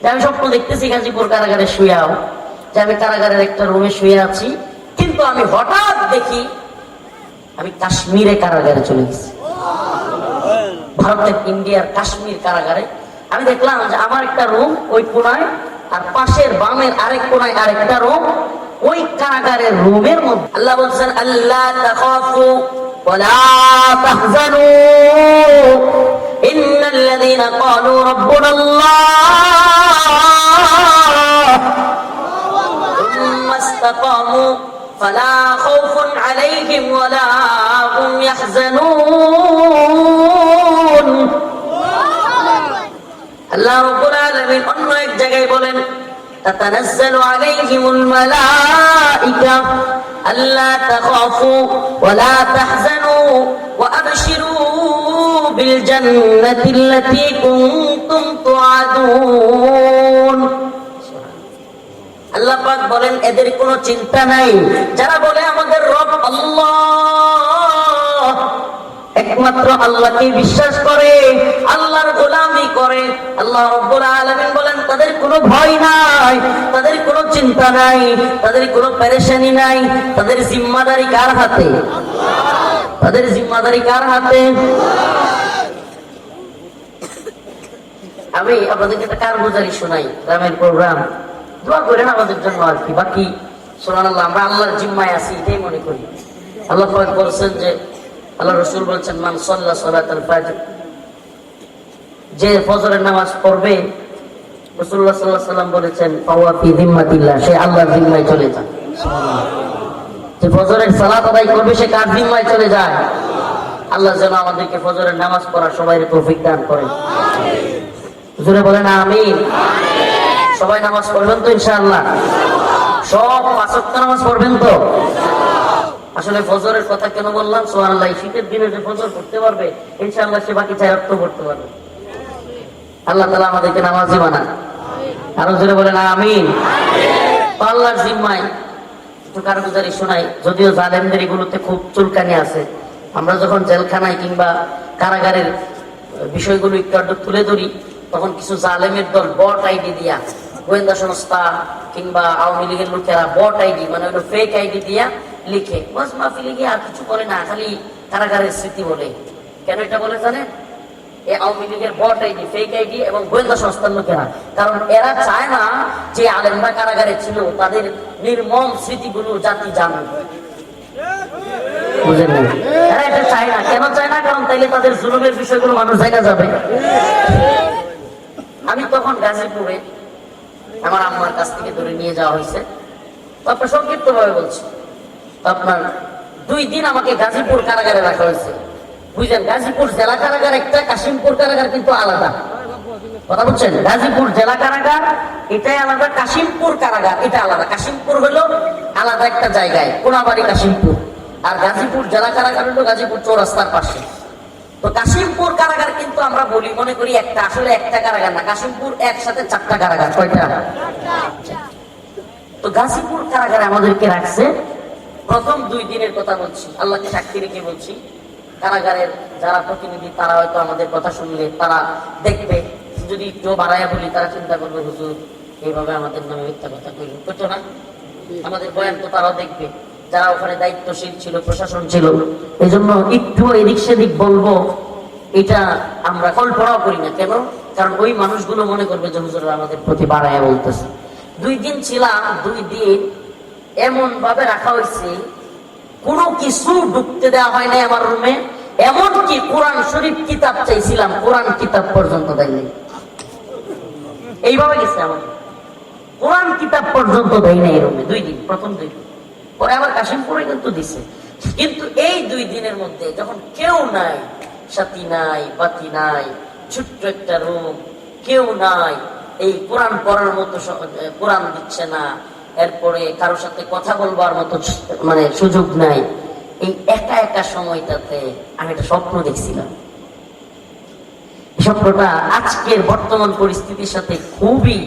যে আমি স্বপ্ন দেখতেছি গাজীপুর কারাগারে শুয়াও, যে আমি কারাগারের একটা রুমে শুয়ে আছি, কিন্তু আমি হঠাৎ দেখি আমি কাশ্মীরে কারাগারে চলে গেছি। ভারতের ইন্ডিয়ার কাশ্মীর কারাগারে আমি দেখলাম যে আমার একটা রুম ওই কোনায়, আর পাশের বামের আরেক কোনায় আরেকটা রুম। ওই কারাগারের রুমের মধ্যে আল্লাহ বলছেন, আল্লাহ তাখাফু ওয়ালা তাহজানু ইন্নাল্লাযীনা ক্বালু রাব্বুনাল্লাহ সুম্মা ইসতাকামু ফালা খাউফুন আলাইহিম ওয়ালা হুম ইয়াহজানুন। আল্লাহ রাব্বুল আলামিন অন্য এক জায়গায় বলেন, তাতানাজ্জালু আলাইহিমুল মালাইকা আল্লা তাখাফু ওয়ালা তাহজানু ওয়া আবশিরু বিল জান্নাতিল্লাতী কুনতুম তুআদুন। আল্লাহ পাক বলেন, এদের কোনো চিন্তা নাই যারা বলে আমাদের রব আল্লাহ, একমাত্র আল্লাহকে বিশ্বাস করে, আল্লাহর গোলামি করে। আল্লাহ রাব্বুল আলামিন বলেন, তাদের কোনো ভয় নাই, তাদের কোনো চিন্তা নাই, তাদের কোনো পেরেশানি নাই। তাদের জিম্মাদারি কার হাতে? তাদের জিম্মাদারি কার হাতে? আমি আপনাদেরকে একটা কারগুজারি শোনাই, গ্রামের প্রোগ্রাম। দোয়া করেন আমাদের জন্য আর কি, বাকি সুবহানাল্লাহ, আমরা আল্লাহর জিম্মায় আছি এটাই মনে করি। আল্লাহ পাক বলছেন যে, আল্লাহ রাসূল বলছেন, মান সাল্লা সালাতাল ফজর, যে ফজরের নামাজ পড়বে, রাসূলুল্লাহ সাল্লাল্লাহু আলাইহি ওয়াসাল্লাম বলেছেন, ফাওয়া ফি যিম্মাতিল্লাহ, সে আল্লাহর জিম্মায় চলে যায়। যে ফজরের সালাত আদায় করবে সে কার জিম্মায় চলে যায়? আল্লাহ যেন আমাদেরকে ফজরের নামাজ পড়ার সবাই তৌফিক দান করেন। হুজুরে বলেন আমিন। সবাই নামাজ পড়বেন তো ইনশাআল্লাহ? সব পাঁচ ওয়াক্ত নামাজ পড়বেন তো? আসলে ফজরের কথা কেন বললাম? সুবহানাল্লাহ, শীতের দিনে যে ফজর পড়তে পারবে ইনশাআল্লাহ সে বাকি চার ওয়াক্ত পড়তে পারবে। আল্লাহ তাআলা আমাদেরকে নামাজি বানান। আরো জোরে বলেন আমিন। আল্লাহর জিম্মায় একটু কারগুজারি শোনাই, যদিও জালেমদের এগুলোতে খুব চুলকানি আছে। আমরা যখন জেলখানায় কিংবা কারাগারের বিষয়গুলো একটু তুলে ধরি, তখন কিছু জালেমের দল বট আইডি দিয়া, গোয়েন্দা সংস্থা কিংবা আওয়ামী লীগের লোকেরা বট আইডি, মানে ওই ফেক আইডি দিয়া লিখে ওয়াজ মাহফিলে গিয়ে আর কিছু বলে না, খালি কারাগারের স্মৃতি বলে। কেন এটা বলে জানেন? এই আওয়ামী লীগের বট আইডি, ফেক আইডি এবং গোয়েন্দা সংস্থার লোকেরা, কারণ এরা চায় না যে আলেমরা কারাগারে ছিল তাদের নির্মম স্মৃতিগুলো জাতি জানে। বুঝলেন না? এরা এটা চায় না। কেন চায় না? কারণ তাইলে তাদের জুলুমের বিষয়গুলো মানুষ জানা যাবে। আমি তখন গাজীপুরে আমার আম্মার কাছ থেকে ধরে নিয়ে যাওয়া হয়েছে। তারপর সংক্ষিপ্ত ভাবে বলছি, আপনার 2 দিন আমাকে গাজীপুর কারাগারে রাখা হয়েছে। বুঝলেন, গাজীপুর জেলা কারাগার একটা, কাশিমপুর কারাগার কিন্তু আলাদা। কথা বলছেন? গাজীপুর জেলা কারাগার এটাই আলাদা, কাশিমপুর কারাগার এটা আলাদা। কাশিমপুর হলো আলাদা একটা জায়গায়, কোনাবাড়ি কাশিমপুর, আর গাজীপুর জেলা কারাগার হলো গাজীপুর চৌরাস্তার পাশে। তো কাশিমপুর কারাগার কিন্তু আমরা বলি, মনে করি একটা, আসলে একটা কারাগার না। কাশিমপুর একসাথে 4টা কারাগার। কয়টা? তো গাজীপুর কারাগারে আমাদেরকে রাখছে। প্রথম 2 দিনের কথা বলছি, আল্লাহকে সাক্ষী রেখে বলছি। কারাগারের যারা প্রতিনিধি তারা হয়তো আমাদের কথা শুনলে তারা দেখবে, যদি কেউ বাড়াইয়া বলি তারা চিন্তা করবে হুজুর এইভাবে আমাদের নামে মিথ্যা কথা কইল, করতো না? আমাদের বয়ান তো তারাও দেখবে, যারা ওখানে দায়িত্বশীল ছিল, প্রশাসন ছিল। এই জন্য একটু এদিক সেদিক বলবো, এটা আমরা কল্পনাও করি না। কেন? কারণ ওই মানুষগুলো মনে করবে যে হুজুর আমাদের প্রতি বাড়াইয়া বলতেছে। 2 দিন ছিলাম, 2 দিন এমন ভাবে রাখা হয়েছে, কোনো কিছু ঢুকতে দেওয়া হয় নাই আমার রুমে। এমনকি কোরআন শরীফ কিতাব চাইছিলাম, কোরআন কিতাব পর্যন্ত দেয়নি। এইভাবে গেছে আমাকে, কোরআন কিতাব পর্যন্ত দেয় নাই রুমে 2 দিন, প্রথম 2 দিন। পরে আবার কাশিমপুরে কিন্তু দিছে। কিন্তু এই 2 দিনের মধ্যে যখন কেউ নাই, সাথী নাই, বাতি নাই, ছোট্ট একটা রুম, কেউ নাই, এই কোরআন পড়ার মতো কোরআন দিচ্ছে না, এরপরে কারোর সাথে কথা বলবার মতো মানে সুযোগ নাই, এই একা একা সময়টাতে আমি একটা স্বপ্ন দেখছিলাম। স্বপ্নটা আজকের বর্তমান পরিস্থিতির সাথে খুবই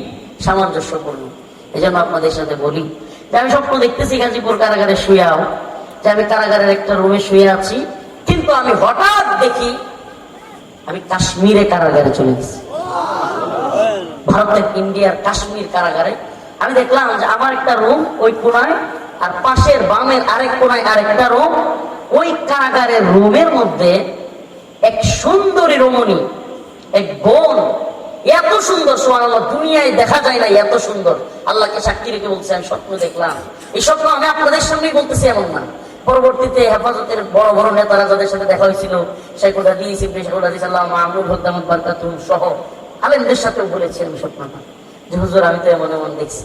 সামঞ্জস্যপূর্ণ। এই জন্য আপনাদের সাথে বলি যে আমি স্বপ্ন দেখতেছি গাজীপুর কারাগারে শুয়াও, যে আমি কারাগারের একটা রুমে শুয়ে আছি, কিন্তু আমি হঠাৎ দেখি আমি কাশ্মীরে কারাগারে চলে গেছি। ভারতের ইন্ডিয়ার কাশ্মীর কারাগারে। আমি দেখলাম যে আমার একটা রুম ওই কোনায়, আর পাশের বামের আরেক কোনায় আরেকটা রুম। ওই কারাগারের রুমের মধ্যে এক সুন্দরী রমণী, এক বোন, এত সুন্দর সুবহানাল্লাহ, দুনিয়ায় দেখা যায় না এত সুন্দর। আল্লাহকে সাক্ষী রেখে বলছে আমি স্বপ্ন দেখলাম। এই স্বপ্ন আমি আপনাদের সামনেই বলতেছি, এমন না। পরবর্তীতে হেফাজতের বড় বড় নেতারা যাদের সাথে দেখা হয়েছিল, শেখুল হাদিস ইবনে শেখুল হাদিস আল্লামা মামুনুল হক বারকাতুহু সহ আলেমদের সাথেও বলেছি আমি স্বপ্নটা, যে হুজুর আমি তো এমন এমন দেখছি।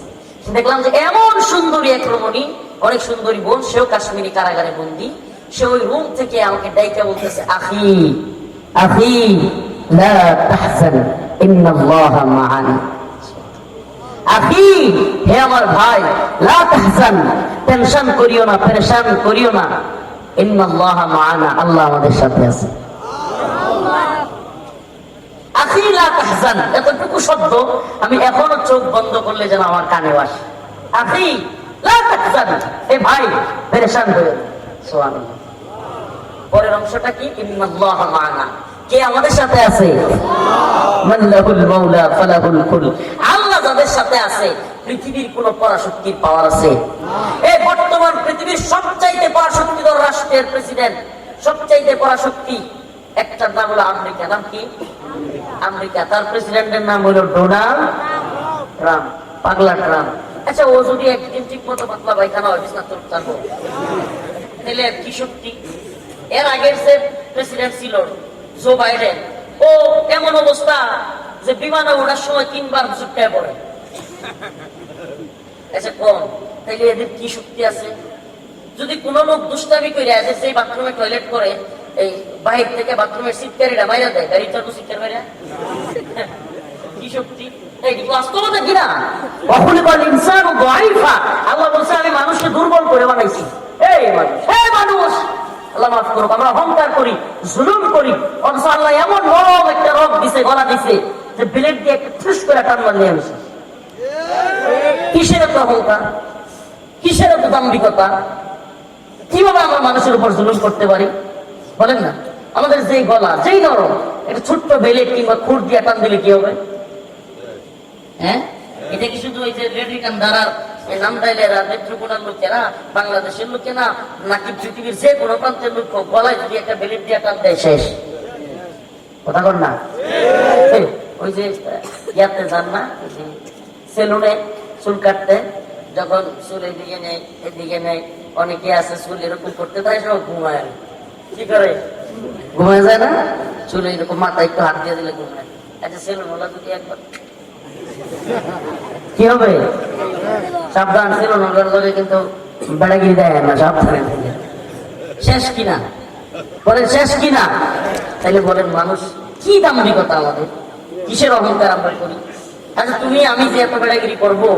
দেখলাম যে এমন সুন্দরী এক রমণী, অনেক সুন্দরী বোন, সেও কাশ্মীরি কারাগারে বন্দী। সে ওই রুম থেকে আমাকে ডাইকা বলতেছে, আখি আখি লা তাহজান ইন্নাল্লাহা মা'ানা। আখি, হে আমার ভাই, লা তাহজান, টেনশন করিও না, পেরেশান করিও না, ইন্নাল্লাহা মা'ানা, আল্লাহ আমাদের সাথে আছে। আখি লা তাহজান, এতটুকু শব্দ আমি এখনো চোখ বন্ধ করলে যেন আমার কানে আসে। আখি লা তাহজান, হে ভাই পেরেশান হইও না। সুবহানাল্লাহ। পরের অংশটা কি? ইন্নাল্লাহা মা'ানা, কে আমাদের সাথে আছে? মাল্লাহুল মাওলা ফালাহুল কুল, আল্লাহ যাদের সাথে আছে পৃথিবীর কোন পরাশক্তির পাওয়ার আছে? এই বর্তমান পৃথিবীর সবচাইতে পরাশক্তিধর রাষ্ট্রের প্রেসিডেন্ট, সবচাইতে পরাশক্তি, একটার নাম হলো আমেরিকা। নাম কি? আমেরিকা। তার প্রেসিডেন্টের নাম হলো ডোনাল্ড ট্রাম্প, পাগলা ট্রাম্প। আচ্ছা, ও যদি একদিন ঠিক মতো পাতলা পায়খানা হয়, বিছনা তুলতে পারবো, তাহলে কি শক্তি? এর আগের যে প্রেসিডেন্ট ছিল জো বাইডেন, ও এমন অবস্থা যে বিমানে ওঠার সময় 3 বার ঝুঁকতে পড়ে। আচ্ছা কম, তাইলে এদের কি শক্তি আছে? যদি কোন লোক দুষ্টামি করে আছে, সেই বাথরুমে টয়লেট করে, এই বাহির থেকে বাথরুমের সিটকারিটা বাইরে দেয়, গাড়ি চালানো সিটকার বাইরে, কি শক্তি? বাস্তবতা কিনা? আল্লাহ বলছে আমি মানুষকে দুর্বল করে বানাইছি। এই মানুষ, এই মানুষ, আল্লাহ মাফ করুক, আমরা অহংকার করি, জুলুম করি, অথচ আল্লাহ এমন নরম একটা রোগ দিছে, গলা দিছে, যে ব্লেড দিয়ে একটা ঠুস করে টান মারলে আসে। কিসের এত অহংকার, কিসের এত দাম্ভিকতা? কিভাবে আমরা মানুষের উপর জুলুম করতে পারি বলেন না? আমাদের যেই গলা, যেই নরম, একটা ছোট্ট বেলেট কিংবা খুর দিয়ে টান দিলে কি হবে? হ্যাঁ, এটা কি শুধু ওই যে রেডিকান দ্বারার নামদাইলেরা, নেত্রকোনার লোকেরা, বাংলাদেশের লোকেরা, নাকি পৃথিবীর যে কোনো প্রান্তের লোক গলায় যদি একটা বেলেট দিয়ে টান দেয় শেষ? কথা বল না? ওই যে ইয়াতে যান না, সেলুনে চুল কাটতে, যখন চুল এদিকে নেয় এদিকে নেয়, অনেকে আছে চুল এরকম করতে থাকে, সব ঘুমায়। কি করে? ঘুমায় যায় না? চুল এরকম মাথায় একটু হাত দিয়ে দিলে ঘুমায়। আচ্ছা, সেলুন ওলা যদি একবার কি হবে? সাবধান, সেলুন ওলার ধরে কিন্তু বেড়াগিরি দেয় না, সাবধানে থেকে। শেষ কিনা বলেন, শেষ কিনা? তাইলে বলেন মানুষ কি দাম্ভিকতা, আমাদের কিসের অহংকার আমরা করি? আচ্ছা, তুমি আমি যে এত বেড়াগিরি করবো,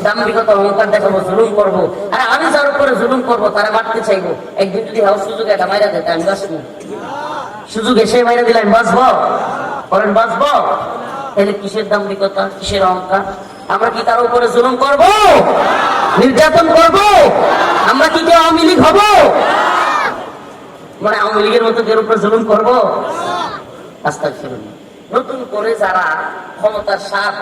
দাম্ভিকতা অহংকার দেখাবো, জুলুম করবো, আর আমি যার উপরে জুলুম করবো তারা মারতে চাইবো, একদিন যদি হাও সুযোগ এটা মাইরা দেয়, আমি বাঁচবো? সুযোগ এসে মাইরা দিলে আমি বাঁচবো? বলেন বাঁচবো? তাহলে কিসের দাম্ভিকতা, কিসের অহংকার? আমরা কি তার উপরে জুলুম করব, নির্যাতন করব? আমরা কি কেউ আওয়ামী লীগ হবো? মানে আওয়ামী লীগের মতো কেউ উপরে জুলুম করবো? আস্তাগফিরুল্লাহ। নতুন করে যারা ক্ষমতার স্বাদ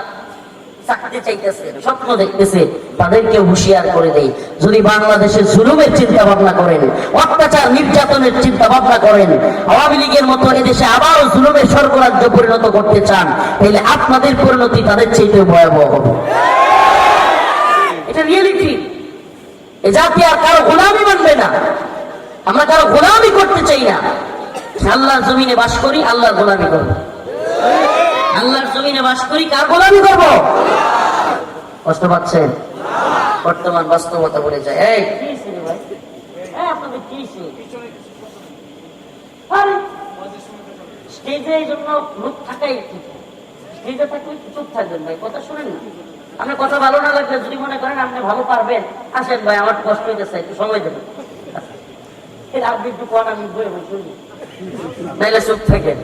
চাকতে চাইতেছে, স্বপ্ন দেখতেছে, তাদেরকে হুঁশিয়ার করে দেয়, যদি বাংলাদেশের জুলুমের চিন্তা ভাবনা করেন, অত্যাচার নির্যাতনের চিন্তা ভাবনা করেন, আওয়ামী লীগের মতো এদেশে আবারও জুলুমের স্বর্গরাজ্য পরিণত করতে চান, তাহলে আপনাদের পরিণতি তাদের চাইতে ভয়াবহ হবে। এটা রিয়েলিটি। এ জাতি আর কারো গোলামি মানবে না। আমরা কারো গোলামি করতে চাই না। আল্লাহর জমিনে বাস করি, আল্লাহর গোলামি করব। আল্লাহর জমিনে বাস করি, কার গোলামি করব? কষ্ট পাচ্ছেন? বর্তমান বাস্তবতা বলে যায়। এই আপনাদের কি স্টেজে এই জন্য লোক থাকাই ঠিক, স্টেজে থাকলে চুপ থাকবেন ভাই, কথা শুনেন না। আপনার কথা ভালো না লাগলে যদি মনে করেন আপনি ভালো পারবেন, আসেন ভাই, আমার কষ্ট হইতেছে, একটু সময় দেবেন, আপনি একটু কন, আমি বই শুনি, নাইলে চুপ থাকেন।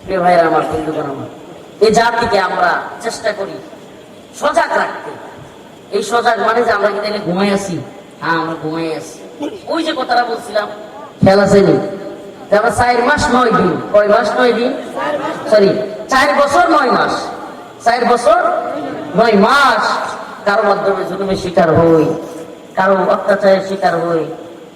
প্রিয় ভাইরা আমার, বন্ধুগণ আমার, এই জাতিকে আমরা চেষ্টা করি সজাগ রাখতে। এই সজাগ মানে যে আমরা কি তাহলে ঘুমাই আছি? হ্যাঁ, আমরা ঘুমাই আছি। ওই যে কথাটা বলছিলাম, খেয়াল আছে নি? আমরা 4 মাস 9 দিন, কয় মাস 9 দিন, সরি 4 বছর 9 মাস, 4 বছর 9 মাস কারো মাধ্যমে জুলুমের শিকার হই, কারো অত্যাচারের শিকার হই,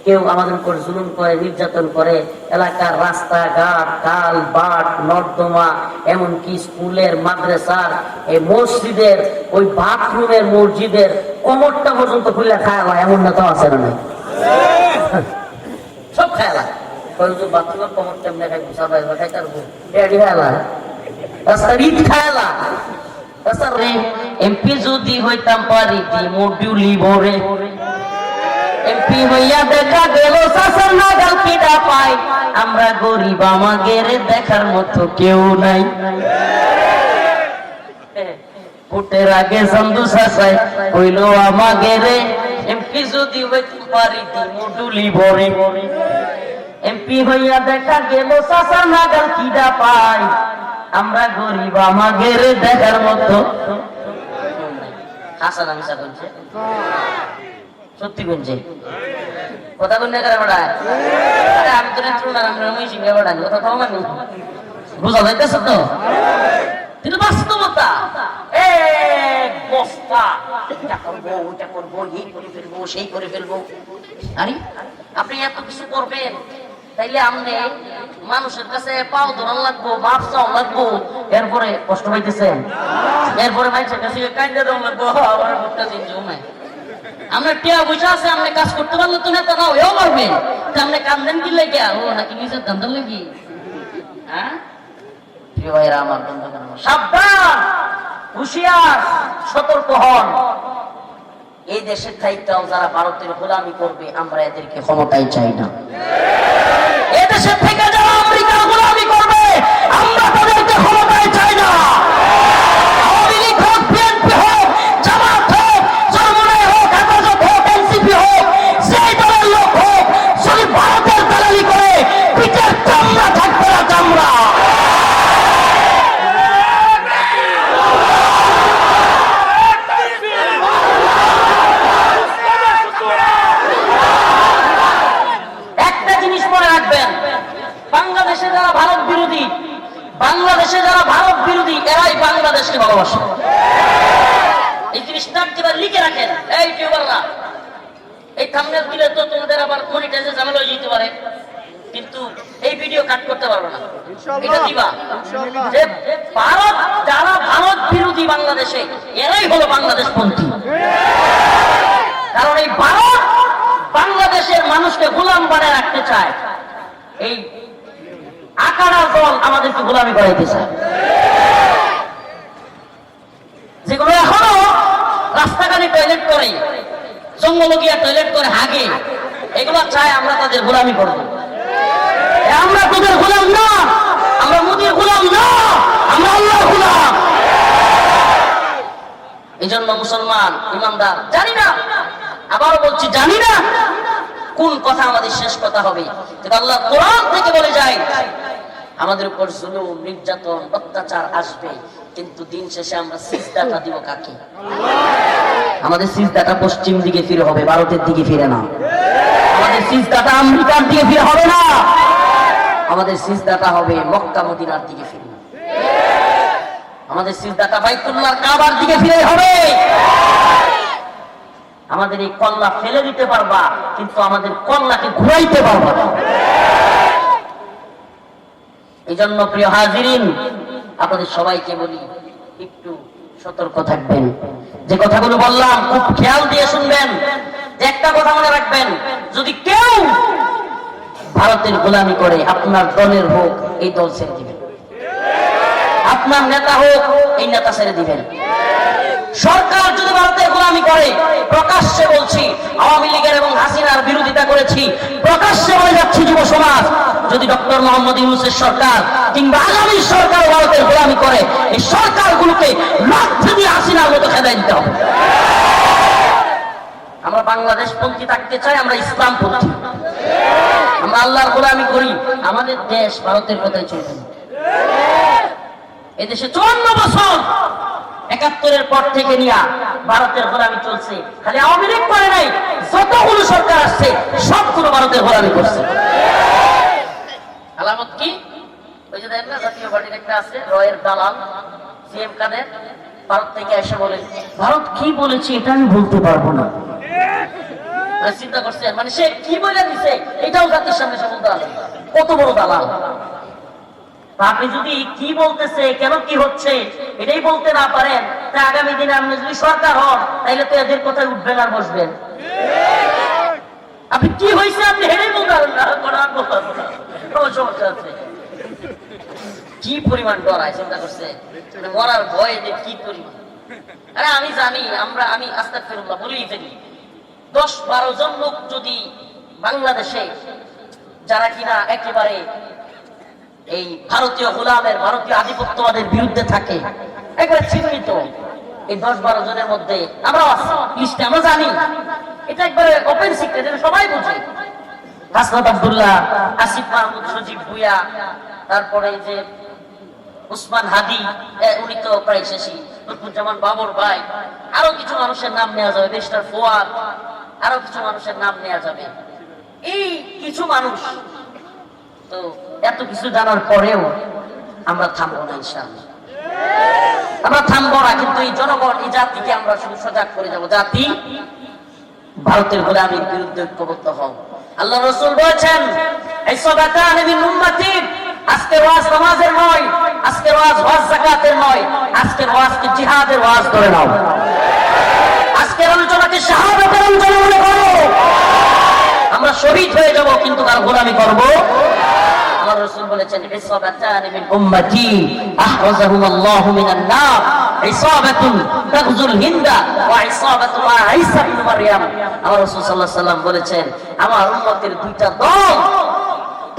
কেউ আমাদের উপর জুলুম করে, নির্যাতন করে, এলাকার রাস্তাঘাট, খাল বাট, নর্দমা, এমনকি স্কুলের, মাদ্রাসার, এই মসজিদের, ওই বাথরুমের, মসজিদের কোমরটা পর্যন্ত খুলে খায়লা, এমন নেতা আছে না? সব খায়লা। বাথরুমের কোমর কেমনে খাই, সবাই খাইতে পারবো, রাস্তার ইট খায়লা। এমপি যদি হইতাম পারি মডিউলি ভরে, এমপি হইয়া দেখা গেল শাসন নাগাল কিডা পাই, আমরা গরিব আমাদের দেখার মতো কেউ নাই। ভোটের আগে সন্দু শাসাই হইল আমাদের, এমপি যদি হইতাম পারি মডিউলি ভরে, এমপি হইয়া দেখা গেল শাসন নাগাল কিডা পাই, আমরা গরিব আমাদের দেখার মতো। হাসান মিশা বলছে, সত্যি বলছে, কথা বললে করে বেড়ায়। আরে আমি তো নেত্র না, আমি সিংহে বেড়াই, কথা কম আমি বুঝা যাইতেছে তো? কিন্তু বাস্তবতা এক বস্তা, এটা করবো, ওটা করবো, এই করে ফেলবো, সেই করে ফেলবো। আরে আপনি এত কিছু করবেন, তাইলে আপনি মানুষের কাছে পাও ধরান লাগবো, মাপ চাওয়া লাগবো, এরপরে কষ্ট পাইতেছেন, এরপরে মানুষের কাছে কান্দে দেওয়া লাগবো, আমার ভোটটা দিন জমে। আমরা টিয়া বসে আছে, আপনি কাজ করতে পারলে তো নেতা না হয়েও পারবেন, আপনি কান্দেন কি লেগে? ও নাকি নিজের ধান্দা লেগে? হ্যাঁ প্রিয় ভাইরা আমার, সাবধান, হুঁশিয়ার, সতর্ক হন। এই দেশের দায়িত্ব যারা ভারতের গোলামি করবে, আমরা এদেরকে ক্ষমতায় চাই না। এদেশের থেকে যারা আমেরিকার গোলামি করবে, আমরা তাদেরকে ক্ষমতায় চাই না। আওয়ামী লীগ হোক, বিএনপি হোক, জামাত হোক, চরমনাই হোক, হেফাজত হোক, এনসিপি হোক, সেই দলের লোক হোক, যদি ভারতের দালালি করে, পিঠের চামড়া থাকবে না, চামড়া। বাংলাদেশে যারা ভারত বিরোধী, বাংলাদেশে যারা ভারত বিরোধী, এরাই বাংলাদেশকে ভালোবাসে। এই জিনিসটা একবার লিখে রাখেন। এই ইউটিউবাররা, এই থাম্বনেল দিলে তো তোমাদের আবার মনিটাইজে ঝামেলা হয়ে যেতে পারে, কিন্তু এই ভিডিও কাট করতে পারবে না, এটা দিবা যে ভারত, যারা ভারত বিরোধী বাংলাদেশে, এরাই হলো বাংলাদেশপন্থী। কারণ এই ভারত বাংলাদেশের মানুষকে গোলাম বানায় রাখতে চায়। এই আকারা দল আমাদেরকে গোলামি করাইতে চায়, যেগুলো এখনো রাস্তাঘাটে টয়লেট করে, জঙ্গল গিয়া টয়লেট করে হাগে, এগুলো চায় আমরা তাদের গোলামি করবো। আমরা তোদের গোলাম না, আমরা মোদির গোলাম না, আমরা আল্লাহর গোলাম। এই জন্য মুসলমান ইমানদার, জানি না, আবারও বলছি, জানি না কোন কথা আমাদের শেষ কথা হবে, কিন্তু আল্লাহ কোরআন থেকে বলে যায় আমাদের উপর জুলুম, নির্যাতন, অত্যাচার আসবে, কিন্তু দিন শেষে আমরা সিজদাটা দিব কাকে? আমাদের সিজদাটা পশ্চিম দিকে ফিরে হবে, ভারতের দিকে ফিরে না। আমাদের সিজদাটা আমেরিকার দিকে ফিরে হবে না, আমাদের সিজদাটা হবে মক্কা মদিনার দিকে ফিরে। আমাদের সিজদাটা বাইতুল্লাহর কাবার দিকে ফিরে হবে। আমাদের এই কল্লা ফেলে দিতে পারবা, কিন্তু আমাদের কল্লাকে ঘুরাইতে পারবা না। এই জন্য প্রিয় হাজিরিন, আপনাদের সবাইকে বলি, একটু সতর্ক থাকবেন। যে কথাগুলো বললাম খুব খেয়াল দিয়ে শুনবেন। যে একটা কথা মনে রাখবেন, যদি কেউ ভারতের গোলামি করে, আপনার দলের হোক, এই দল ছেড়ে দিবেন। আপনার নেতা হোক, এই নেতা ছেড়ে দিবেন। সরকার যদি ভারতের গোলামি করে, প্রকাশ্যে বলছি, আওয়ামী লীগের এবং হাসিনার বিরোধিতা করেছি, প্রকাশ্যে বলে যাচ্ছি যুব সমাজ, যদি ডক্টর মোহাম্মদ ইউনূসের সরকার কিংবা আগামী সরকার ভারতের গোলামি করে, এই সরকারগুলোকে লাথি দিয়ে হাসিনার মতো খেদাই দিতে হবে। আমরা বাংলাদেশ পন্থী থাকতে চাই, আমরা ইসলাম পন্থী, আমরা আল্লাহর গোলামি করি। আমাদের দেশ ভারতের কথাই চলবে না। এদেশে 54 বছর 71-এর পর থেকে নিয়ে ভারতের গোলামি চলছে। খালি আওয়ামী লীগ করে নাই, যতগুলো সরকার আসছে সবগুলো ভারতের গোলামি করছে। আলামত কি? ওই যে দেখেন না, জাতীয় পার্টির একটা আছে, রয়ের দালাল, সিএম কাদের ভারত থেকে এসে বলে ভারত কি বলেছে এটা আমি বলতে পারবো না। চিন্তা করছেন, মানে সে কি বলে দিছে এটাও জাতির সামনে সে বলতে পারবে না। কত বড় দালাল! আপনি যদি কি বলতেছে কেন কি হচ্ছে এটাই বলতে না পারেন, তা আগামী দিনে আপনি যদি সরকার হন তাহলে তো এদের কথায় উঠবেন আর বসবেন। আপনি কি হয়েছে আপনি হেরেই বলতে পারবেন না, সমস্যা আছে। কি পরিমাণ ডরায় চিন্তা করছে, মরার ভয় যে কি পরিমাণ। আরে আমি জানি আমি আস্তাগফিরুল্লাহ বলেই ফেলি, 10-12 জন লোক যদি বাংলাদেশে যারা কিনা একেবারে এই ভারতীয় গোলামের ভারতীয় আধিপত্যবাদের বিরুদ্ধে থাকে একবারে চিহ্নিত, এই 10-12 জনের মধ্যে আমরাও আছি লিস্টে, আমরা জানি এটা একবারে ওপেন সিক্রেট, এটা সবাই বুঝে। হাসনাত আব্দুল্লাহ, আসিফ মাহমুদ, সজীব ভুইয়া, তারপরে যে উসমান হাদি, উনি তো প্রায় শেষই, লুৎফুজ্জামান বাবর ভাই, আরো কিছু মানুষের নাম নেওয়া যাবে, মিস্টার ফুয়াদ, আরো কিছু মানুষের নাম নেওয়া যাবে। এই কিছু মানুষ তো এত কিছু জানার পরেও আমরা থামবো না, ইনশাআল্লাহ আমরা থামবো না। কিন্তু এই জনগণ, এই জাতিকে আমরা শুধু সজাগ করে যাবো, জাতি ভারতের গোলামীর বিরুদ্ধে ঐক্যবদ্ধ হও। আল্লাহ রাসূল বলেছেন ইসবাতানি মিন উম্মতি, আজকের ওয়াজ নামাজের নয়, আজকের ওয়াজ হজ যাকাতের নয়, আজকের ওয়াজকে জিহাদের ওয়াজ করে নাও। আজকের আলোচনাকে শাহাদাতের আলোচনা মনে করো। আমরা শহীদ হয়ে যাব কিন্তু তার গোলামি করব। আমার রাসূল বলেছেন ইসবাতানি মিন উম্মতি আহরাজাহুমুল্লাহু মিনান নার, ইসাবাতুন তাগজুল হিন্দা ওয়া ইসাবাতু ঈসা ইবনে মারইয়াম। আমার রাসূল সাল্লাল্লাহু আলাইহি সাল্লাম বলেছেন আমার উম্মতের দুইটা দল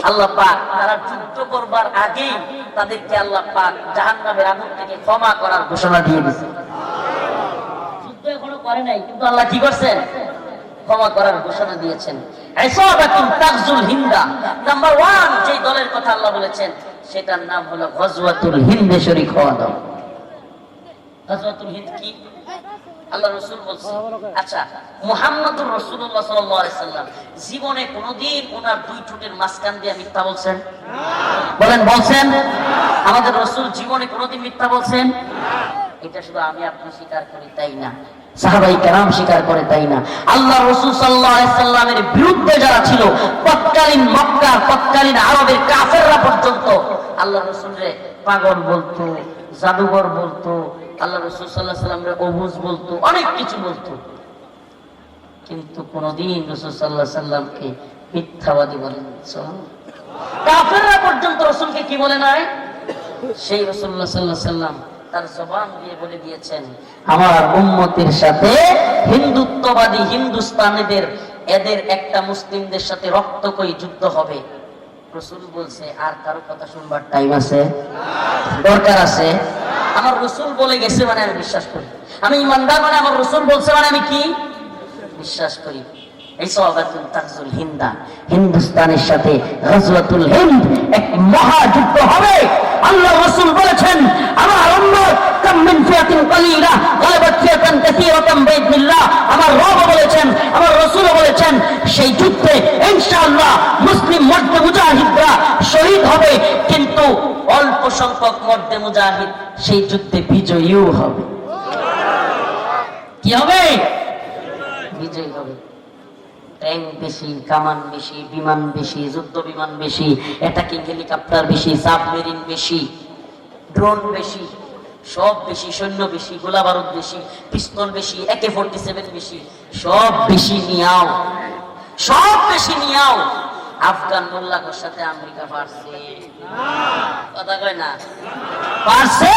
আল্লাহ পাক তারা যুদ্ধ করবার আগেই তাদেরকে আল্লাহ পাক জাহান্নামের আগুন থেকে ক্ষমা করার ঘোষণা দিয়ে দিয়েছেন। যুদ্ধ এখনো করে নাই কিন্তু আল্লাহ কি করছেন? ক্ষমা করার ঘোষণা দিয়েছেন। ইসাবাতুন তাগজুল হিন্দা, নাম্বার 1 যে দলের কথা আল্লাহ বলেছেন সেটার নাম হলো গজওয়াতুল হিন্দে শরীক হওয়া দল। গজওয়াতুল হিন্দ কি আল্লাহ রাসূল বলছেন? আচ্ছা, মুহাম্মদুর রাসূলুল্লাহ সাল্লাল্লাহু আলাইহি সাল্লাম জীবনে কোনদিন ওনার দুই ঠোঁটের মাঝখান দিয়ে মিথ্যা বলছেন? বলেন বলছেন? আমাদের রাসূল জীবনে কোনদিন মিথ্যা বলছেন? এটা শুধু আমি আপনি স্বীকার করি তাই না, সাহাবায়ে কেরাম স্বীকার করে তাই না, আল্লাহ রাসূল সাল্লাল্লাহু আলাইহি সাল্লামের বিরুদ্ধে যারা ছিল তৎকালীন মক্কা, তৎকালীন আরবের কাফেররা পর্যন্ত আল্লাহ রাসূলকে পাগল বলতো, জাদুঘর বলতো, আল্লাহ রাসূল সাল্লাল্লাহু আলাইহি সাল্লামকে অবুঝ বলতো, অনেক কিছু বলতো, কিন্তু কোনদিন রাসূল সাল্লাল্লাহু আলাইহি সাল্লামকে মিথ্যাবাদী বলেন। কাফেররা পর্যন্ত রাসূলকে কি বলে নাই? সেই রাসূলুল্লাহ সাল্লাল্লাহু আলাইহি সাল্লাম তার জবান দিয়ে বলে দিয়েছেন আমার উম্মতের সাথে হিন্দুত্ববাদী হিন্দুস্তানিদের এদের একটা মুসলিমদের সাথে রক্তকয়ী যুদ্ধ হবে। রাসূল বলছে আর কারো কথা শুনবার টাইম আছে? দরকার আছে? আমার রাসূল বলে গেছে মানে আমি বিশ্বাস করি, আমি ইমানদার মানে আমার রাসূল বলছে মানে আমি কি বিশ্বাস করি। ইসাবাতুন তাগজুল হিন্দা, হিন্দুস্তানের সাথে গজওয়াতুল হিন্দ, এক মহাযুদ্ধ হবে। আল্লাহ রাসূল বলেছেন আমার উম্মত কাম মিন ফিয়াতিন কালিলা গালাবাত ফিয়াতান কাসীরাতান বিইذنিল্লাহ। আমার রব বলেছেন, আমার রাসূল বলেছেন সেই যুদ্ধে ইনশাআল্লাহ মুসলিম মর্দে মুজাহিদরা শহীদ হবে, কিন্তু অল্প সংখ্যক মর্দে মুজাহিদ সেই যুদ্ধে বিজয়ীও হবে। কি হবে? বিজয়ী হবে। ট্যাঙ্ক বেশি, কামান বেশি, বিমান বেশি, যুদ্ধ বিমান বেশি, অ্যাটাকিং হেলিকপ্টার বেশি, সাবমেরিন বেশি, ড্রোন বেশি, সব বেশি, সৈন্য বেশি, গোলা বারুদ বেশি, পিস্তল বেশি, AK-47 বেশি, সব বেশি নিয়াও, সব বেশি নিয়াও। আফগান মোল্লাদের সাথে আমেরিকা পারছে? কথা কয় না, পারছে?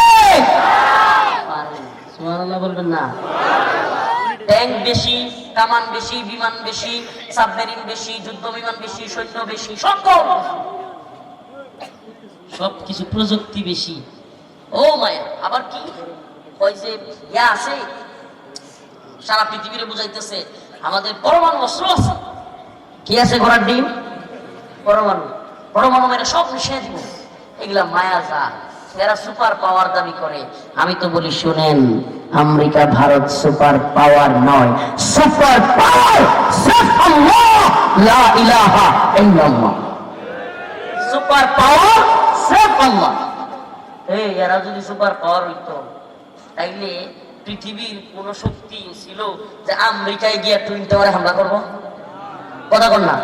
পারে। সুবহানাল্লাহ বলবেন না? ট্যাঙ্ক বেশি, কামান বেশি, বিমান বেশি, সাবমেরিন বেশি, যুদ্ধ বিমান বেশি, সৈন্য বেশি, সবকিছু প্রযুক্তি বেশি। ও মায়া, আবার কি ওই যে ইয়া আছে সারা পৃথিবীরে বুঝাইতেছে আমাদের পরমাণু অস্ত্র আছে। কি আছে? ঘোড়ার ডিম, পরমাণু, পরমাণু মেরে সব মিশিয়ে দিব। এগুলা মায়া যা, এরা সুপার পাওয়ার দাবি করে। আমি তো বলি শুনেন, আমেরিকা ভারত সুপার পাওয়ার নয়, সুপার পাওয়ার সির্ফ আল্লাহ, লা ইলাহা ইল্লাল্লাহ। সুপার পাওয়ার সির্ফ আল্লাহ। এরা যদি সুপার পাওয়ার হইতো তাইলে পৃথিবীর কোন শক্তি ছিল যে আমেরিকায় গিয়ে টুইন টাওয়ারে হামলা করবো? কথা বল না।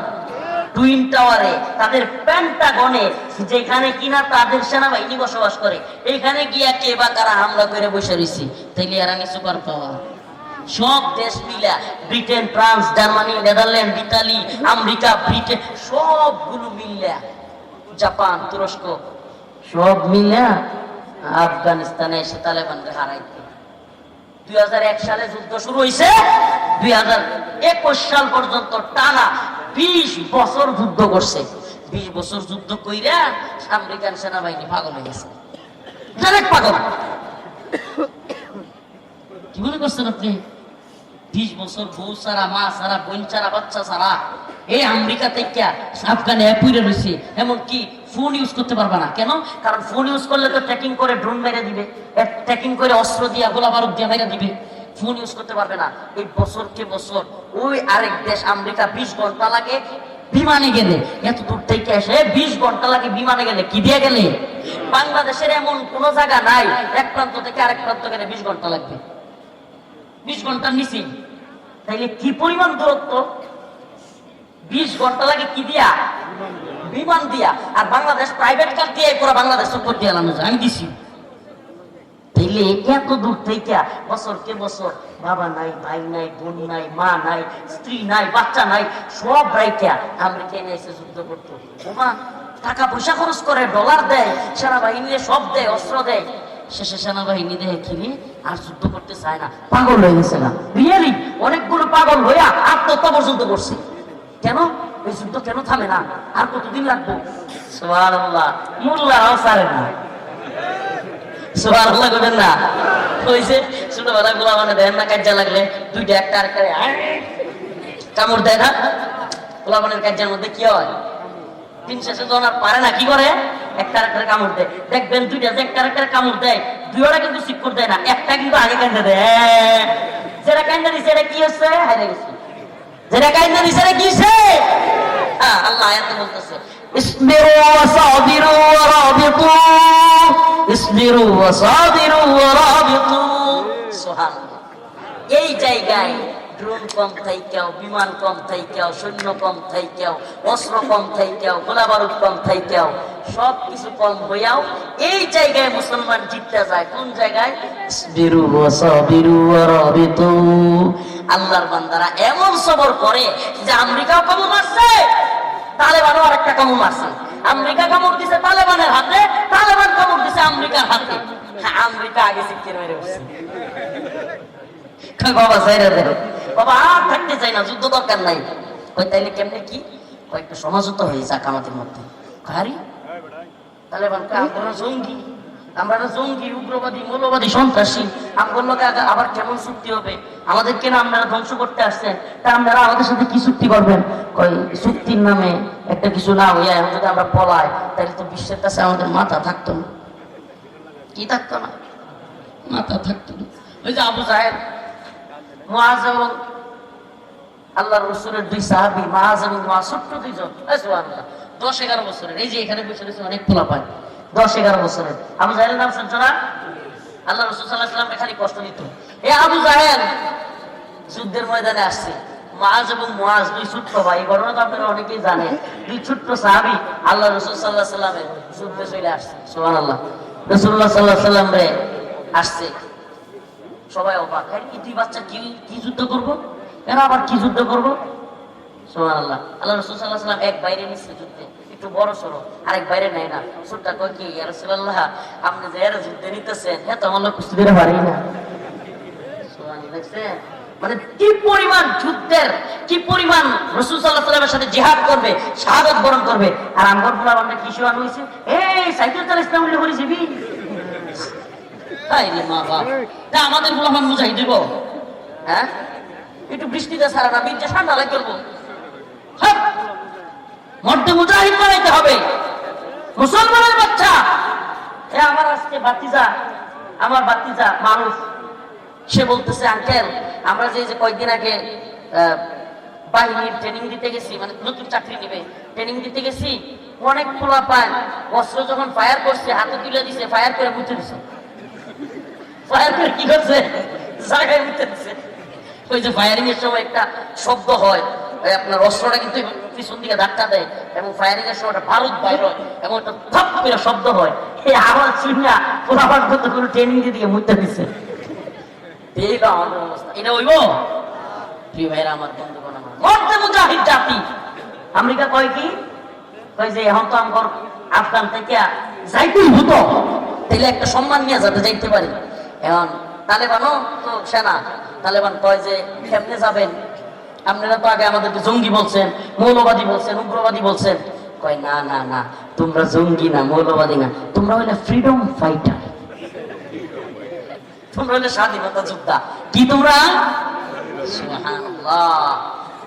টুইন টাওয়ারে, তাদের পেন্টাগনে, যেখানে কিনা তাদের সেনাবাহিনী বসবাস করে, এইখানে গিয়া কে বা কারা হামলা করে বসে রয়েছি, তাইলে এরা নিয়ে সুপার পাওয়ার। সব দেশ মিলা, Britain, France, Germany, Netherland, Italy, America, Britain, সবগুলো মিললা, জাপান, তুরস্ক, সব মিললা আফগানিস্তানে এসে তালেবানকে হারাইতে 2001 সালে যুদ্ধ শুরু হয়েছে। 2021 সাল পর্যন্ত টানা 20 বছর যুদ্ধ করছে। 20 বছর যুদ্ধ কইরা আমেরিকান সেনাবাহিনী পাগল হয়ে গেছে, ডাইরেক্ট পাগল। কি মনে করছেন আপনি? 20 বছর বউ সারা, মা সারা, বোন সারা, বাচ্চা সারা এই আমেরিকা থেকে আফগানে পুড়ে রয়েছে। এমনকি ফোন ইউজ করতে পারবে না। কেন? কারণ ফোন ইউজ করলে তো ট্র্যাকিং করে ড্রোন মেরে দিবে, ট্র্যাকিং করে অস্ত্র দিয়া, গোলা বারুদ দিয়া মেরে দিবে। ফোন ইউজ করতে পারবে না। এই বছরকে বছর ওই আরেক দেশ আমেরিকা 20 ঘন্টা লাগে বিমানে গেলে, এত দূর থেকে এসে 20 ঘন্টা লাগে বিমানে গেলে। কি দিয়ে গেলে? বাংলাদেশের এমন কোন জায়গা নাই এক প্রান্ত থেকে আরেক প্রান্ত গেলে 20 ঘন্টা লাগবে। 20 ঘন্টার নিচে। তাইলে কি পরিমাণ দূরত্ব? 20 ঘন্টা লাগে কি দিয়া? বিমান দিয়া। আর বাংলাদেশ প্রাইভেট কার দিয়ে পুরো বাংলাদেশ উপর দিয়ে আলানো যায়, আমি দিছি। তাইলে এত দূর থেকে বছরকে বছর বাবা নাই, ভাই নাই, বোন নাই, মা নাই, স্ত্রী নাই, বাচ্চা নাই, সব রাইকা আমেরিকায় নিয়ে এসে যুদ্ধ করতো। ওমা টাকা পয়সা খরচ করে, ডলার দেয়, সেনাবাহিনী সব দেয়, অস্ত্র দেয়। শেষে সেনাবাহিনী দেয় কিনে আর যুদ্ধ করতে চায় না, পাগল হয়ে গেছে না। রিয়েলি অনেকগুলো পাগল হইয়া আত্মহত্যা পর্যন্ত করছে। কেন? এই যুদ্ধ কেন থামে না? আর কতদিন লাগবো? সুবহানাল্লাহ, মোল্লারাও ছাড়ে না। সুবহানাল্লাহ বলেন না। হইছে ছোটবেলা গুলা মানে দেন না, কাজে লাগলে দুইটা একটা আরেকটা কামড় দেয় না। গোলাপানের কাজের মধ্যে কি হয়? দিন শেষে যখন আর পারে না, কি করে? একটা আরেকটা কামড় দেয়। দেখবেন দুইটা যে একটা আরেকটা কামড় দেয়, দুইটা কিন্তু সিকিউর দেয় না, একটা কিন্তু আগে কান্দে দেয়। যেটা কান্দে দিছে এটা কি হচ্ছে? হারিয়ে গেছে। যেটা কান্দে দিছে এটা কি হচ্ছে? আল্লাহ আয়াতে বলতেছে, ইসবিরু ওয়া সাবিরু ওয়া রাবিতু, ইসবিরু ওয়া সাবিরু ওয়া রাবিতু। সুবহানাল্লাহ। এই জায়গায় ড্রোন কম থাইকেও, বিমান কম থাইকেও, সৈন্য কম থাইকেও, অস্ত্র কম থাইকেও, গোলা বারুদ কম থাইকেও, সব কিছু কম হইয়াও এই জায়গায় মুসলমান জিততে যায়। কোন জায়গায়? ইসবিরু ওয়া সাবিরু ওয়া রাবিতু। আল্লাহর বান্দারা এমন সবর করে যে আমেরিকাও কামড় মারছে, তালেবানও আরেকটা কামড় মারছে। আমেরিকা কামড় দিছে তালেবানের হাতে, তালেবান কামড় দিছে আমেরিকার হাতে। আমেরিকা আগে সিক্কির মেরে বসছে। বাবা চাইরা দেয়, বাবা আর থাকতে চাই না, যুদ্ধ দরকার নাই। কই তাইলে কেমনে কি? কয়েকটা সমাজত হয়ে যাক আমাদের মধ্যে। হারি তালেবানকে আমরা জঙ্গি, আমরা জঙ্গি, উগ্রবাদী, মৌলবাদী, সন্ত্রাসী। আমাদের আবার কেমন চুক্তি হবে? আমাদের কেন আপনারা ধ্বংস করতে আসছেন? তা আপনারা আমাদের সাথে কি চুক্তি করবেন? কই চুক্তির নামে একটা কিছু না হইয়া এখন যদি আমরা পলাই, তাহলে তো বিশ্বের কাছে আমাদের মাথা থাকতো না। কি থাকতো না? মাথা থাকতো না। ওই যে আবু জাহেল, মুআজ এবং আল্লাহর রাসূলের দুই সাহাবী, মুআজ এবং মুআজ, ছোট্ট দুইজন, সুবহানাল্লাহ, 10-11 বছরের। এই যে এখানে বসে রয়েছে অনেক পোলা পায়, 10-11 বছরের। আবু জাহেলের নাম শুনছো না? আল্লাহ রাসূল সাল্লাল্লাহু আলাইহি ওয়াসাল্লাম খালি কষ্ট দিত। এই আবু জাহেল যুদ্ধের ময়দানে আসছে। মুআজ এবং মুআজ দুই ছোট্ট ভাই, এই ঘটনা তো আপনারা অনেকেই জানেন। দুই ছোট্ট সাহাবী আল্লাহ রাসূল সাল্লাল্লাহু আলাইহি ওয়াসাল্লামের যুদ্ধে চলে আসছে। সুবহানাল্লাহ। রাসূলুল্লাহ সাল্লাল্লাহু আলাইহি ওয়াসাল্লাম রে আসছে, সবাই অবাক। এই দুই বাচ্চা কি যুদ্ধ করবো? এরা আবার কি যুদ্ধ করবো? সুবহানাল্লাহ। আল্লাহ রাসূল সাল্লাল্লাহু আলাইহি ওয়াসাল্লাম এক বাইরে নিচ্ছে যুদ্ধে, একটু বড় সড়ো, আরেক বাইরে নেয় না। ছোটটা কয় কি, ইয়া রাসূলুল্লাহ আপনি যে এরা যুদ্ধে নিতেছেন, এত আমার কুস্তি দিতে পারি না। সুবহানাল্লাহ। দেখছেন মানে কি পরিমাণ যুদ্ধের, কি পরিমাণ রাসূল সাল্লাল্লাহু আলাইহি ওয়াসাল্লামের সাথে জিহাদ করবে, শাহাদাত বরণ করবে। আর আমগর পোলাপান কি শুরু হইছে? এই সাইকেল চালাইছ না বলে হরি যাবি। তাই রে মা বাপ, তা আমাদের পোলাপান মুজাহিদ দিব? হ্যাঁ, একটু বৃষ্টিতে সারা না, বীরটা ঠান্ডা লাগে করবো। মধ্যে মুজাহিদ বানাইতে হবে, মুসলমানের বাচ্চা। আমার আজকে বাতিজা, আমার বাতিজা মানুষ, সে বলতেছে আঙ্কেল আমরা যে কয়েকদিন আগে বাহিনীর ট্রেনিং দিতে গেছি, মানে নতুন চাকরি নিবে, ট্রেনিং দিতে গেছি, অনেক খোলা পায় অস্ত্র যখন ফায়ার করছে হাতে তুলে দিছে, ফায়ার করে মুছে দিছে। ফায়ার করে কি করছে? জায়গায় মুছে দিছে। ওই যে ফায়ারিং এর সময় একটা শব্দ হয়, আপনার অস্ত্রটা কিন্তু পিছন দিকে ধাক্কা দেয় এবং ফায়ারিং এর সময় বারুদ বাইর হয় এবং একটা ধপ করে শব্দ হয়। এই আওয়াজ শুনিয়া পোলাপান কত করে ট্রেনিং দিয়ে মুছে দিছে। এই আমাদের অবস্থা। এটা হইব? প্রিয় ভাইরা আমার, বন্ধুগণ আমার, মরতে মুজাহিদ জাতি। আমেরিকা কয় কি? কয় যে এখন তো আমার আফগান থেকে যাইতেই হতো, তাহলে একটা সম্মান নিয়ে যাতে যাইতে পারি। এখন তালেবানও তো সেনা, তালেবান কয় যে কেমনে যাবেন, আপনারা তো আগে আমাদেরকে জঙ্গি বলছেন, মৌলবাদী বলছেন, উগ্রবাদী বলছেন। কয় না না না, তোমরা জঙ্গি না, মৌলবাদী না, তোমরা হইলে ফ্রিডম ফাইটার, তোমরা হইলে স্বাধীনতা যোদ্ধা। কি তোমরা? সুবহানাল্লাহ।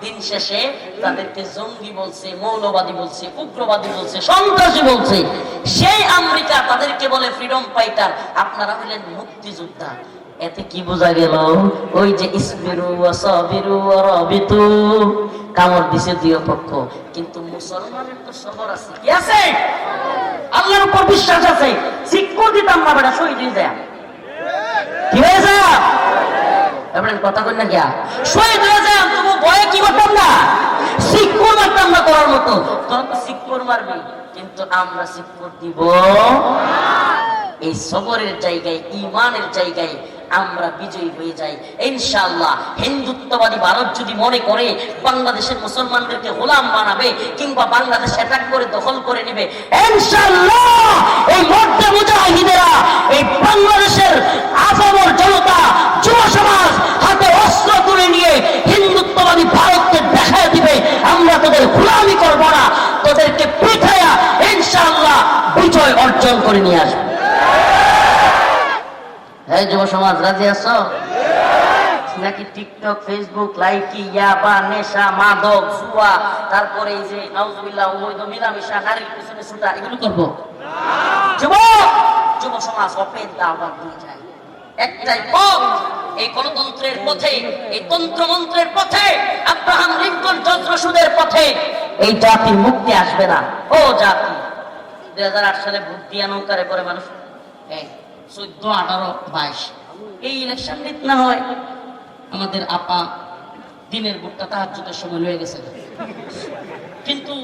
দিন শেষে তাদেরকে জঙ্গি বলছে, মৌলবাদী বলছে, উগ্রবাদী বলছে, সন্ত্রাসী বলছে। সেই আমেরিকা তাদেরকে বলে ফ্রিডম ফাইটার, আপনারা হইলেন মুক্তিযোদ্ধা। এতে কি বোঝা গেল? ওই যে ইসবিরু ওয়া সাবিরু ওয়া রাবিতু, কামড় দিছে দুই পক্ষ, কিন্তু মুসলমানের তো সবর আছে। কি আছে? আল্লাহর উপর বিশ্বাস আছে। শিক্ষা দিতাম না বেটা, শহীদ হয়ে যায়। কি হয়ে যায়? আপনার কথা কই না গিয়া শহীদ হয়ে যায়। তবু ভয়ে কি করতাম না, শিক্ষা মারতাম না করার মতো। তোরা তো শিক্ষা মারবি, কিন্তু আমরা শিক্ষা দিব। এই সবরের জায়গায়, ঈমানের জায়গায় আমরা বিজয়ী হয়ে যাই ইনশাআল্লাহ। হিন্দুত্ববাদী ভারত যদি মনে করে বাংলাদেশের মুসলমানদেরকে গোলাম বানাবে কিংবা বাংলাদেশ অ্যাটাক করে দখল করে নেবে, ইনশাআল্লাহ এই মর্দে মুজাহিদেরা, এই বাংলাদেশের আপামর জনতা, যুব সমাজ হাতে অস্ত্র তুলে নিয়ে হিন্দুত্ববাদী ভারতকে দেখায় দিবে আমরা তোদের গোলামি করব না, তোদেরকে পিঠাইয়া ইনশাআল্লাহ বিজয় অর্জন করে নিয়ে আসবে। এই যুব সমাজ রাজি আছো নাকি? টিকটক, ফেসবুক, লাইকি, ইয়াবা, নেশা, মাদক, জুয়া, তারপরে এই যে নাউজুবিল্লাহ অবৈধ মিলামেশা, নারীর পিছনে ছুটা, এগুলো করবো? যুব সমাজ ওপেন দাওয়াত দিয়ে যায়। একটাই পথ, এই গণতন্ত্রের পথে, এই তন্ত্রমন্ত্রের পথে, আব্রাহাম লিঙ্কন যজ্ঞসুদের পথে এই জাতির মুক্তি আসবে না। ও জাতি, 2008 সালে ভোট দিয়া নৌকারে পরে মানুষ 14, 18, 22 এই ইলেকশন নিত না হয় আমাদের আপা দিনের ভোটটা তাহাজ্জুদের সময় লয়ে গেছে। কিন্তু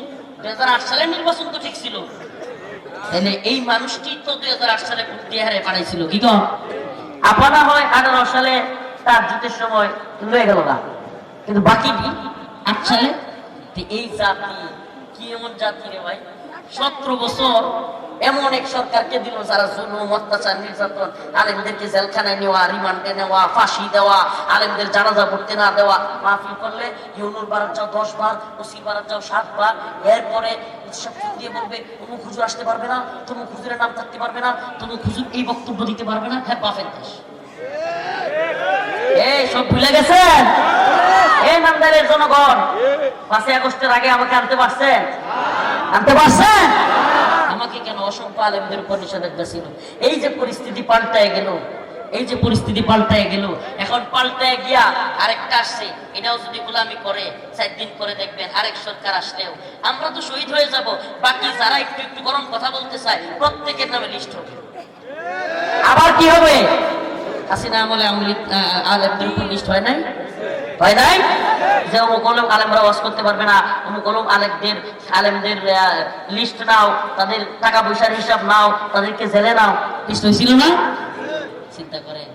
2008 সালের নির্বাচন তো ঠিক ছিল, তাহলে এই মানুষটি তো 2008 সালে ভোট দিয়ে হারে পাঠাইছিল। কি কম আপা না হয় 18 সালে তাহাজ্জুদের সময় লয়ে গেল না, কিন্তু বাকি 8 সালে। এই জাতি কি এমন জাতি রে ভাই? 17 বছর এমন এক সরকারকে দিল যারা জুলুম, অত্যাচার, নির্যাতন, আলেমদেরকে জেলখানায় নেওয়া, রিমান্ডে নেওয়া, ফাঁসি দেওয়া, আলেমদের জানাজা পড়তে না দেওয়া, মাহফিল করলে ইউনুর বারাত যাও 10 বার, ওসি বারাত যাও 7 বার, এরপরে সব দিয়ে বলবে অমুক হুজুর আসতে পারবে না, তমুক হুজুরের নাম থাকতে পারবে না, তমুক হুজুর এই বক্তব্য দিতে পারবে না। হ্যাঁ, বাফের দেশ। এই সব ভুলে গেছেন? এই নামদারের জনগণ 5 আগস্টের আগে আমাকে আনতে পারছেন? আনতে পারছেন? আমাকে কেন? অসংখ্য আলেমদের উপর নিষেধাজ্ঞা ছিল। এই যে পরিস্থিতি পাল্টায় গেল, এই যে পরিস্থিতি পাল্টায় গেল, এখন পাল্টায় গিয়া আরেকটা আসছে। এটাও যদি গোলামি করে 4 দিন করে দেখবেন আরেক সরকার আসলেও আমরা তো শহীদ হয়ে যাব। বাকি যারা একটু একটু গরম কথা বলতে চায় প্রত্যেকের নামে লিস্ট হবে। আবার কি হবে? হাসিনা আমলে আলেমদের উপর লিস্ট হয় নাই? হয় নাই? যে অমুক আলেমরা ওয়াজ করতে পারবে না, অমুক আলেমদের লিস্ট নাও, তাদের টাকা পয়সার হিসাব নাও, তাদেরকে জেলে নাও, লিস্ট হয়েছিল না? চিন্তা করেন,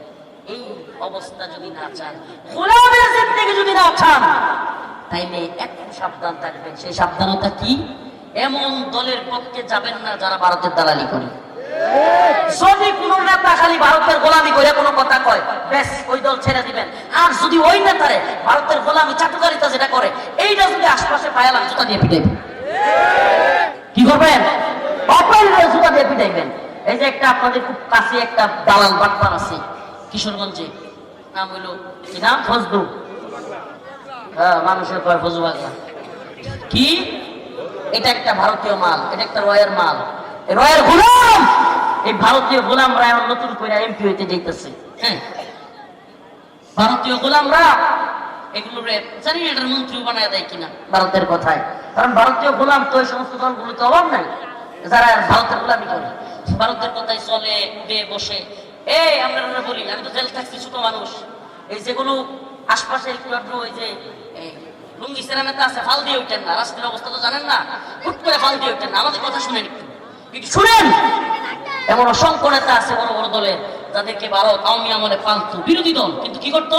এই অবস্থা যদি না চান, গোলামের জিন্দেগি যদি না চান, তাইলে একটু সাবধান থাকবেন। সেই সাবধানতা কি? এমন দলের পক্ষে যাবেন না যারা ভারতের দালালি করে। যদি কোন নেতা খালি ভারতের গোলামি করে কোনো কথা কয়, বেশ ওই দল ছেড়ে দিবেন। আর যদি ওই নেতারে ভারতের গোলামি, চাটুকারিতা যেটা করে, এইটা যদি আশপাশে পায়ালাম, জুতা দিয়ে পিটাইবেন। কি করবেন? অপরাধীরা জুতা দিয়ে পিটাইবেন। এই যে একটা আপনাদের খুব কাছে একটা দালাল বাটপার আছে কিশোরগঞ্জে, নাম হইল কি নাম? ফজলু। হ্যাঁ, মানুষের কয় ফজলু বাগলা। কি? এটা একটা ভারতীয় মাল, এটা একটা রয়ের মাল, রয়ের গোলাম। এই ভারতীয় গোলামরা এখন নতুন করে এমপি হইতে যাইতেছে। হ্যাঁ, ভারতীয় গোলামরা এগুলোরে জানি না এটার মন্ত্রী বানায় দেয় কিনা ভারতের কথায়, কারণ ভারতীয় গোলাম তো এই সমস্ত দলগুলোতে অভাব নাই যারা ভারতের গোলামি করে, ভারতের কথাই চলে বেয়ে বসে। এই আমরা বলি, আমি তো জেল থাকছি, ছোট মানুষ, এই যেগুলো আশপাশে একটু একটু ওই যে লুঙ্গি সেরামেতে আছে, ফাল দিয়ে উঠেন না, রাস্তার অবস্থা তো জানেন না, হুট করে ফাল দিয়ে উঠেন না, আমাদের কথা শুনেন একটু শুনেন। এমন অসংখ্য নেতা আছে বড় বড় দলের, যাদেরকে ভারত আওয়ামী আমলে পালতো, বিরোধী দল কিন্তু কি করতো,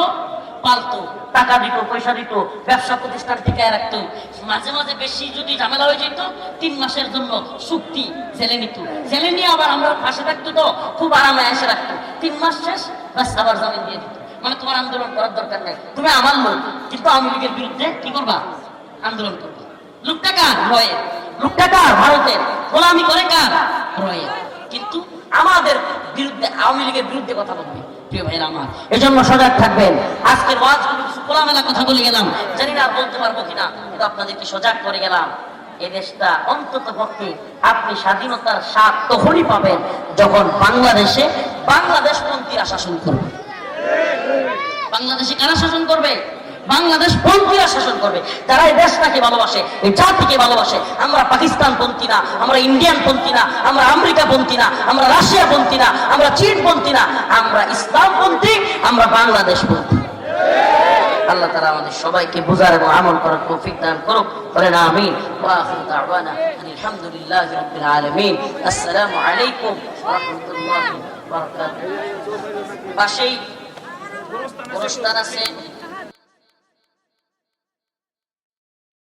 পালতো, টাকা দিত, পয়সা দিত, ব্যবসা প্রতিষ্ঠান থেকে রাখতো, মাঝে মাঝে বেশি যদি ঝামেলা হয়ে যেত 3 মাসের জন্য চুক্তি জেলে নিত, জেলে নিয়ে আবার আমরা পাশে থাকতো, তো খুব আরামে এসে রাখতো, 3 মাস শেষ বাস আবার জামিন দিয়ে দিত। মানে তোমার আন্দোলন করার দরকার নাই, তুমি আমার লোক, কিন্তু আওয়ামী লীগের বিরুদ্ধে কি করবা, আন্দোলন করবা। লোকটা কার, রয়ের, লোকটা কার, ভারতের, গোলামি করে কার, রয়ের, কিন্তু আমাদের বিরুদ্ধে, আওয়ামী লীগের বিরুদ্ধে কথা বলবে। প্রিয় ভাইরা আমার, এই জন্য সজাগ থাকবেন। আজকের ওয়াজগুলো কিছু খোলামেলা কথা বলে গেলাম, জানি না বলতে পারবো কিনা, কিন্তু আপনাদেরকে সজাগ করে গেলাম। এই দেশটা অন্তত পক্ষে আপনি স্বাধীনতার স্বাদ তখনই পাবেন যখন বাংলাদেশে বাংলাদেশপন্থীরা শাসন করবে। বাংলাদেশে কারা শাসন করবে, বাংলাদেশ পন্থীরা শাসন করবে, যারা এই দেশটাকে ভালোবাসে, এই জাতিকে ভালোবাসে। আমরা পাকিস্তান পন্থী না, আমরা ইন্ডিয়ান পন্থী না, আমরা আমেরিকা পন্থী না, আমরা রাশিয়া পন্থী না, আমরা চীন পন্থী না, আমরা ইসলাম পন্থী, আমরা বাংলাদেশ পন্থী। আল্লাহ তাআলা আমাদের সবাইকে বুঝার এবং আমল করার তৌফিক দান করুক, বলেন আমিন। ওয়া আখিরু দাওয়ানা আলহামদুলিল্লাহি রাব্বিল আলামিন। আসসালামু আলাইকুম ওয়া রাহমাতুল্লাহি ওয়া বারাকাতুহু। পাশেই অনুষ্ঠান আছে।